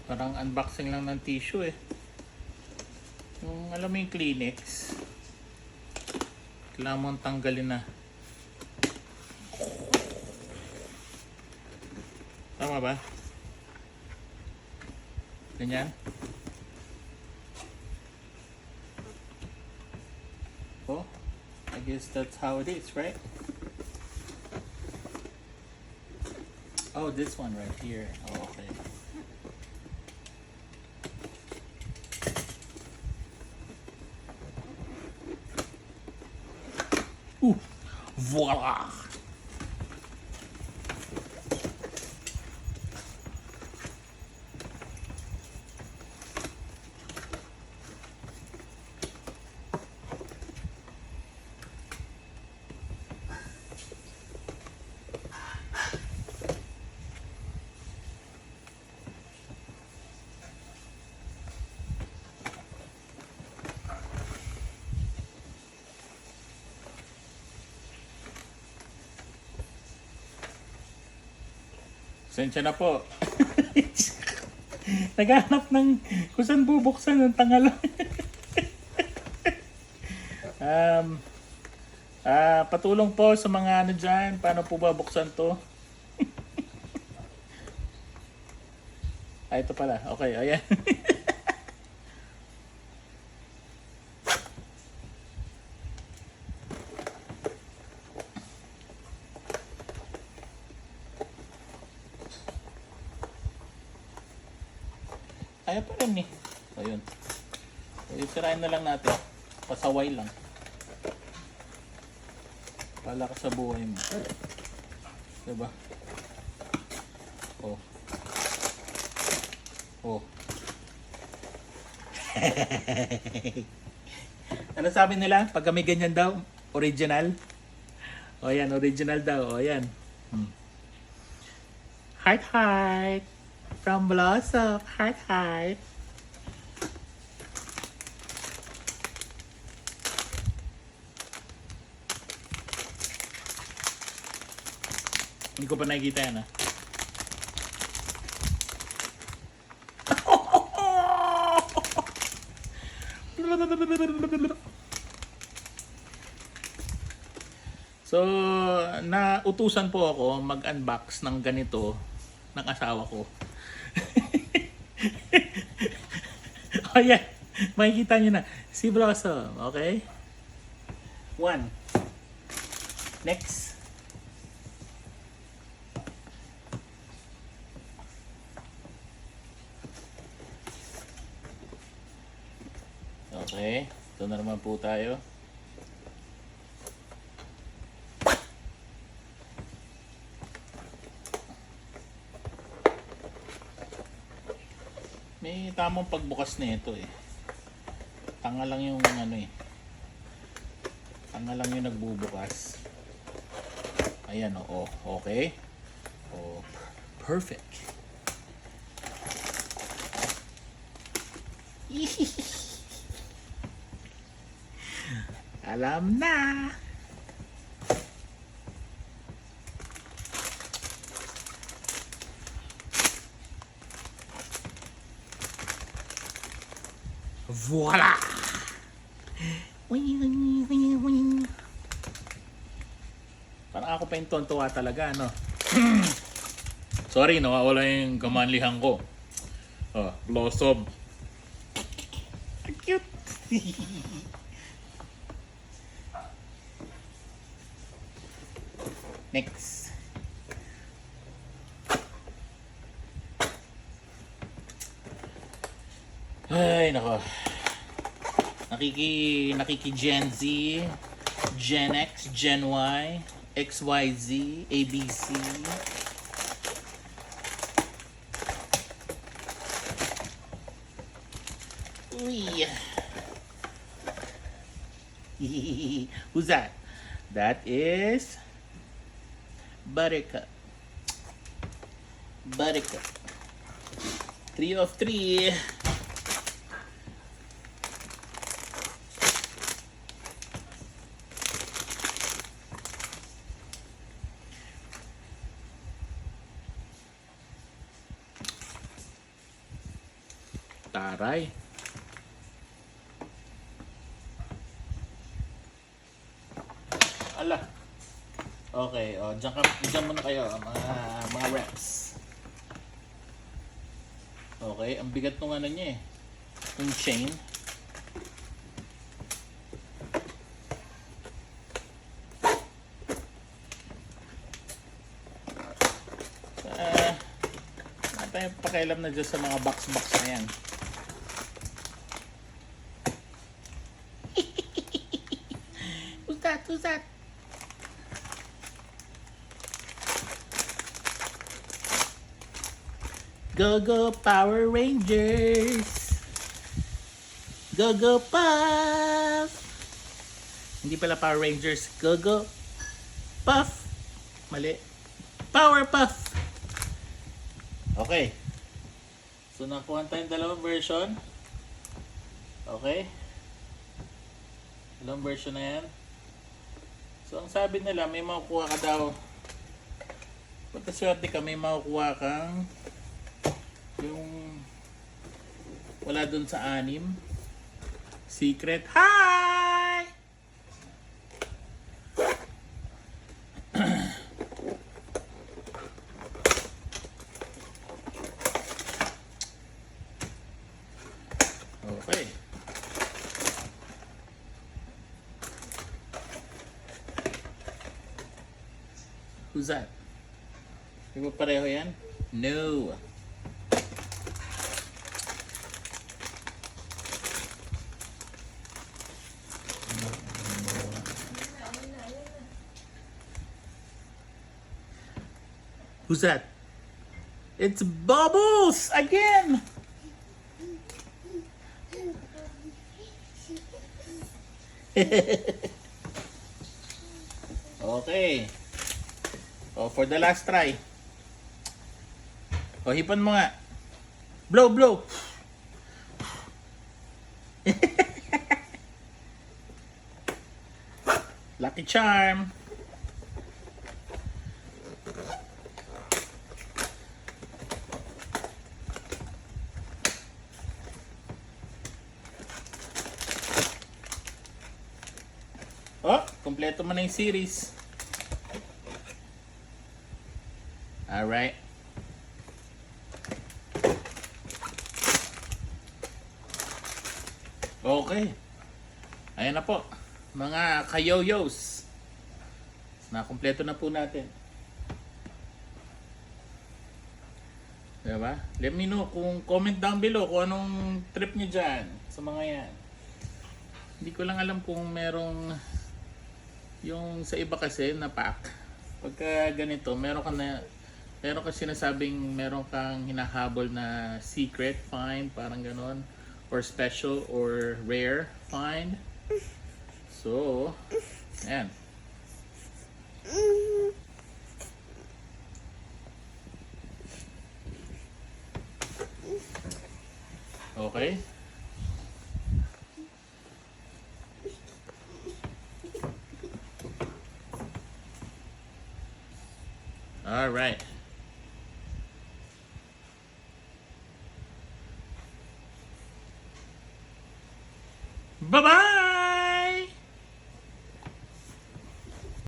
Parang unboxing lang ng tissue eh. Yung alam mo yung Kleenex. Kailangan mong tanggalin na. Tama ba? Ganyan. Oh, I guess that's how it is, right? Oh, this one right here. Oh, okay. Voila! Sensya na po. Naghanap ng kung saan bubuksan ng tangalan. Patulong po sa mga ano dyan. Paano po ba buksan to? Ito pala. Okay, ayan. Ayan pa rin eh. Ayun. Isirain na lang natin. Pasaway lang. Pala ka sa buhay mo. Diba? Oh. Oh. Ano sabi nila? Pag kami ganyan daw, original. O yan, original daw. O yan. Heart heart. From Blossom. Heart heart. Hindi ko pa nakikita yan ah. So, nautusan po ako mag-unbox ng ganito ng asawa ko. Oh yeah, makikita nyo na. Si Blossom, okay? One. Next. Okay, ito na naman po tayo. May tamang pagbukas na ito eh. Tanga lang yung ano eh. Tanga lang yung nagbubukas. Ayan o, oh, okay. Oh, perfect. Alam na. Voila! Parang ako pa yung tontuwa talaga, no? Sorry, nawawala yung kamanlihan ko. Oh, Blossom. Cute! Next. Ay, nako. Nakiki Gen Z, Gen X, Gen Y, XYZ, ABC. Uy. Who's that? That is Buttercup. Buttercup. 3 of 3. Taray. Ala. Okay, diyan muna kayo, mga reps. Okay, ang bigat ng ano niya eh. Yung chain. Wala tayong pakialam na dyan sa mga box-box na yan. Who's that? Go Power Rangers! Go Puff! Hindi pala Power Rangers. Go Puff! Mali. Power Puff! Okay. So nakuha tayong dalawang version. Okay. Dalawang version na yan. So ang sabi nila, may makukuha ka daw. Pagkaswerte ka, may makukuha kang yung wala dun sa 6. Secret. Hi! Okay. Who's that? Di ba pareho yan? No. Who's that? It's Bubbles again. Okay. Oh, for the last try. Oh, hipan mo nga. Blow. Lucky Charm. Oh, kompleto mo na yung series. Alright. Okay. Ayan na po. Mga kayoyos. Nakompleto na po natin. Diba? Let me know kung comment down below kung anong trip nyo dyan sa mga yan. Hindi ko lang alam kung merong yung sa iba kasi na pack. Pagka ganito, meron ka sinasabing meron kang hinahabol na secret find, parang ganon, or special or rare find. So, ayan. Okay. All right. Bye-bye.